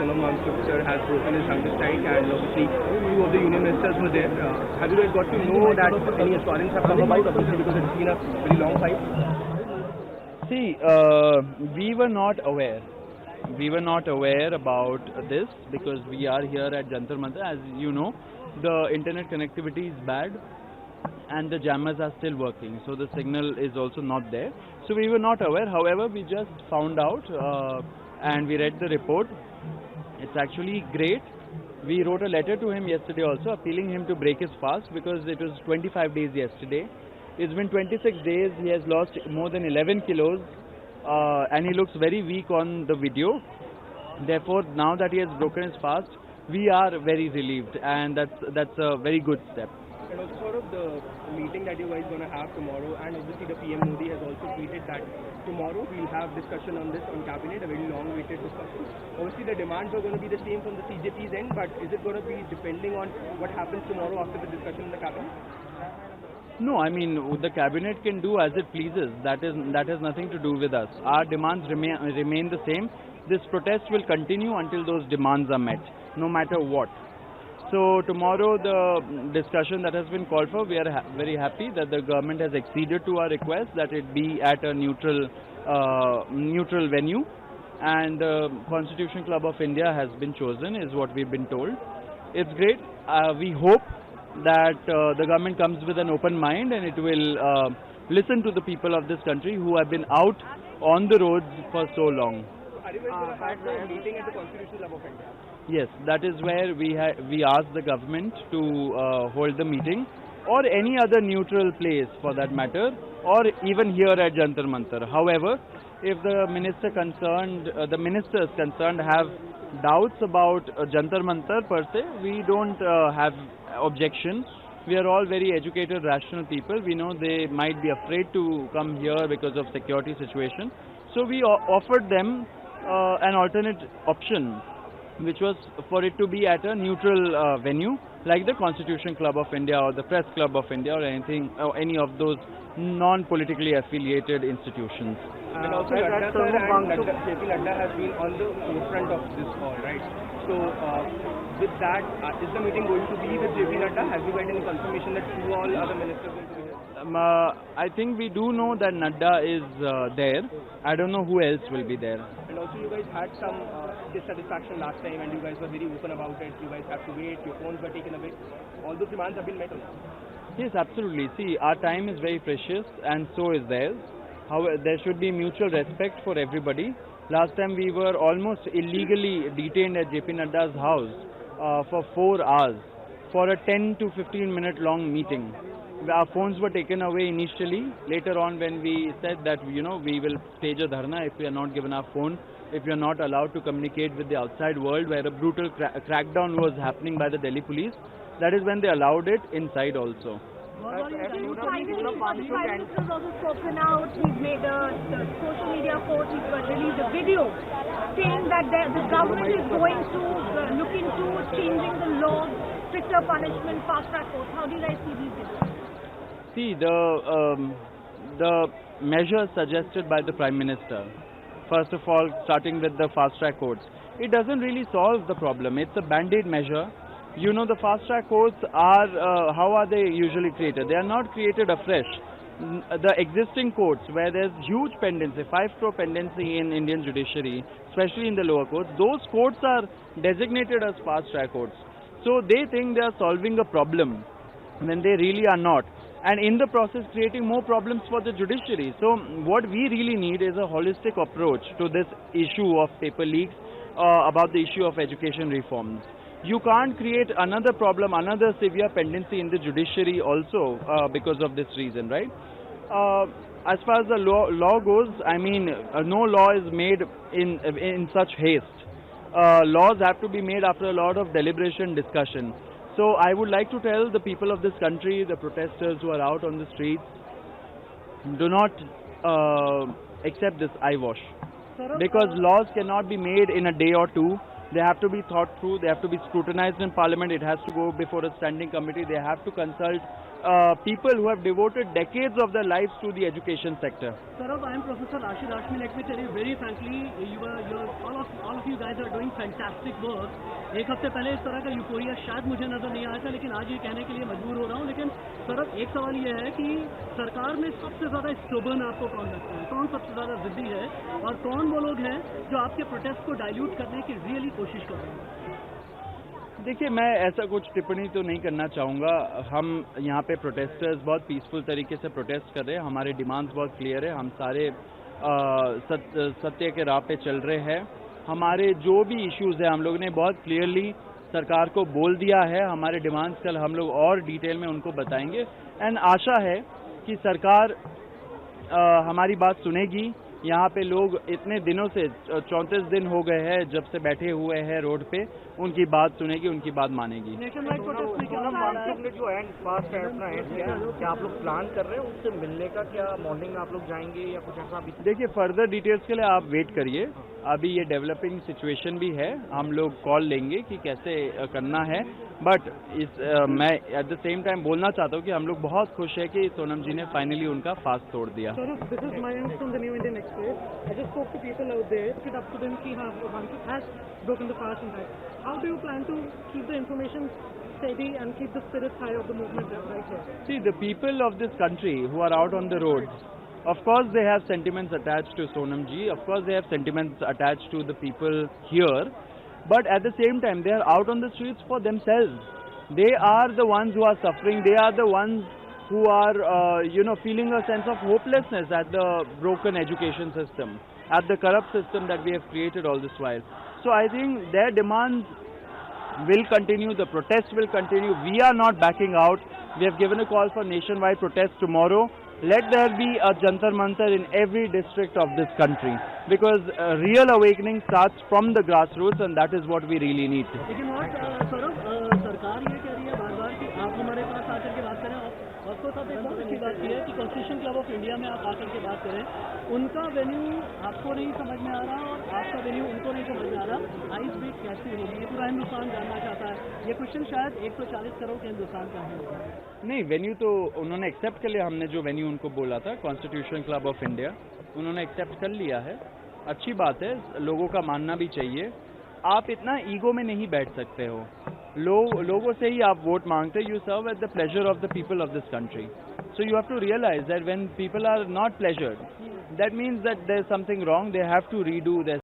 Sonam Wangchuk sir has broken his hunger strike, and obviously two of the union ministers were there. Have you guys got to know that any assurance have come about, obviously because it's been a very long fight? See, we were not aware. We were not aware about this because we are here at Jantar Mantar. As you know, the internet connectivity is bad and the jammers are still working, so the signal is also not there. So we were not aware. However, we just found out and we read the report. It's actually great. We wrote a letter to him yesterday also appealing him to break his fast because it was 25 days yesterday. It's been 26 days. He has lost more than 11 kilos and he looks very weak on the video. Therefore, now that he has broken his fast, we are very relieved, and that's a very good step. And also sort of the meeting that you guys going to have tomorrow, and obviously the PM Modi has also tweeted that tomorrow we'll have discussion on this on cabinet, a very long awaited discussion. Obviously the demands are going to be the same from the CJP's end, but is it going to be depending on what happens tomorrow after the discussion in the cabinet? No, I mean the cabinet can do as it pleases. That has nothing to do with us. Our demands remain the same. This protest will continue until those demands are met, no matter what. So tomorrow the discussion that has been called for, we are very happy that the government has acceded to our request that it be at a neutral venue, and the Constitution Club of India has been chosen, is what we've been told. It's great. We hope that the government comes with an open mind and it will listen to the people of this country who have been out on the roads for so long. Are you guys going to have a meeting at the Constitution Club of India? Yes, that is where we asked the government to hold the meeting, or any other neutral place for that matter, or even here at Jantar Mantar. However, if the ministers concerned have doubts about Jantar Mantar per se, we don't have objection. We are all very educated, rational people. We know they might be afraid to come here because of security situation. So we offered them an alternate option, which was for it to be at a neutral venue like the Constitution Club of India or the Press Club of India or anything, or any of those non-politically affiliated institutions. And also Jantar sir and JP Nadda has been on the forefront of this all, right? So with that, is the meeting going to be with JP Nadda? Have you got any confirmation that two all other ministers will be there? I think we do know that Nadda is there. I don't know who else will be there. And also you guys had some dissatisfaction last time and you guys were very open about it. You guys have to wait, your phones were taken away. All those demands have been met or not? Yes, absolutely. See, our time is very precious and so is theirs. However, there should be mutual respect for everybody. Last time we were almost illegally detained at JP Nadda's house for 4 hours for a 10 to 15 minute long meeting. Our phones were taken away initially. Later on, when we said that we will stage a dharna if we are not given our phone, if we are not allowed to communicate with the outside world, where a brutal crackdown was happening by the Delhi police, that is when they allowed it inside also. Finally, the Prime Minister has also spoken out. He's made a social media post. He's released a video saying that the government is going to look into changing the law, stricter punishment, fast-track courts. How do you guys see these things? See, the measures suggested by the Prime Minister, first of all, starting with the fast-track courts, it doesn't really solve the problem. It's a band-aid measure. You know, the fast-track courts are, how are they usually created? They are not created afresh. The existing courts, where there's huge pendency, 5 crore pendency in Indian judiciary, especially in the lower courts, those courts are designated as fast-track courts. So they think they are solving a problem when they really are not. And in the process creating more problems for the judiciary. So what we really need is a holistic approach to this issue of paper leaks, about the issue of education reforms. You can't create another problem, another severe pendency in the judiciary also because of this reason, right? As far as the law goes, I mean, no law is made in such haste. Laws have to be made after a lot of deliberation, discussion. So I would like to tell the people of this country, the protesters who are out on the streets, do not accept this eyewash. Because laws cannot be made in a day or two. They have to be thought through, they have to be scrutinized in Parliament, it has to go before a standing committee, they have to consult people who have devoted decades of their lives to the education sector. Saurav, I am Professor Rashid Ashmi. Let me tell you very frankly, all of you guys are doing fantastic work. एक हफ्ते पहले इस तरह का euphoria शायद मुझे नजर नहीं आया था, लेकिन आज ये कहने के लिए मजबूर हो रहा हूँ. लेकिन सौरभ, एक सवाल ये है कि सरकार में सबसे ज्यादा स्टोबर्न आपको कौन लगता है? कौन सबसे ज्यादा जिद्दी है और कौन वो लोग हैं जो आपके प्रोटेस्ट को डाइल्यूट करने की रियली कोशिश कर रहे हैं? देखिए, मैं ऐसा कुछ टिप्पणी तो नहीं करना चाहूँगा. हम यहाँ पे प्रोटेस्टर्स बहुत पीसफुल तरीके से प्रोटेस्ट कर रहे हैं. हमारे डिमांड्स बहुत क्लियर है. हम सारे सत्य के राह पे चल रहे हैं. हमारे जो भी इश्यूज है हम लोग ने बहुत क्लियरली सरकार को बोल दिया है. हमारे डिमांड्स कल हम लोग और डिटेल में उनको बताएंगे. एंड आशा है कि सरकार हमारी बात सुनेगी. यहाँ पे लोग इतने दिनों से 34 दिन हो गए हैं जब से बैठे हुए हैं रोड पे. उनकी बात सुनेगी, उनकी बात मानेगी. सोनम वांगचुक ने जो एंड फास्ट है अपना एंड किया, क्या आप लोग प्लान कर रहे हैं उससे मिलने का? क्या मॉर्निंग में आप लोग जाएंगे या कुछ ऐसा? देखिए, फर्दर डिटेल्स के लिए आप वेट करिए. अभी ये डेवलपिंग सिचुएशन भी है. हम लोग कॉल लेंगे कि कैसे करना है. बट मैं एट द सेम टाइम बोलना चाहता हूँ कि हम लोग बहुत खुश है कि सोनम जी ने फाइनली उनका फास्ट तोड़ दिया. This is Mayank from the New Indian Express. I just spoke to people out there. It up to them कि हाँ, Wangchuk has broken the fast and that. How do you plan to keep the information steady and keep the spirits high of the movement right here? See, the people of this country who are out on the roads, of course they have sentiments attached to Sonam ji. Of course they have sentiments attached to the people here. But at the same time, they are out on the streets for themselves. They are the ones who are suffering. They are the ones who are, feeling a sense of hopelessness at the broken education system, at the corrupt system that we have created all this while. So I think their demands will continue. The protests will continue. We are not backing out. We have given a call for nationwide protests tomorrow. Let there be a Jantar Mantar in every district of this country, because real awakening starts from the grassroots, and that is what we really need. लेकिन सौरभ, सरकार ये कह रही है बार-बार कि आप हमारे पास आकर के बात करें. आपको साथ एक बहुत अच्छी बात की है कि कॉन्स्टिट्यूशन क्लब ऑफ इंडिया में आप आकर के बात करें. उनका वेन्यू आपको नहीं समझ में आ रहा और आपका वेन्यू उनको नहीं समझ में आ रहा. आइस बीट कैसी होगी, ये पूरा हिंदुस्तान जानना चाहता है. ये क्वेश्चन शायद 140 करोड़ के हिंदुस्तान का है. नहीं, वेन्यू तो उन्होंने एक्सेप्ट कर लिया. हमने जो वेन्यू उनको बोला था, कॉन्स्टिट्यूशन क्लब ऑफ इंडिया, उन्होंने एक्सेप्ट कर लिया है. अच्छी बात है, लोगों का मानना भी चाहिए. आप इतना ईगो में नहीं बैठ सकते हो. लोगों से ही आप वोट मांगते. You serve at the pleasure of the people of this country. So you have to realize that when people are not pleasured, that means that there's something wrong. They have to redo their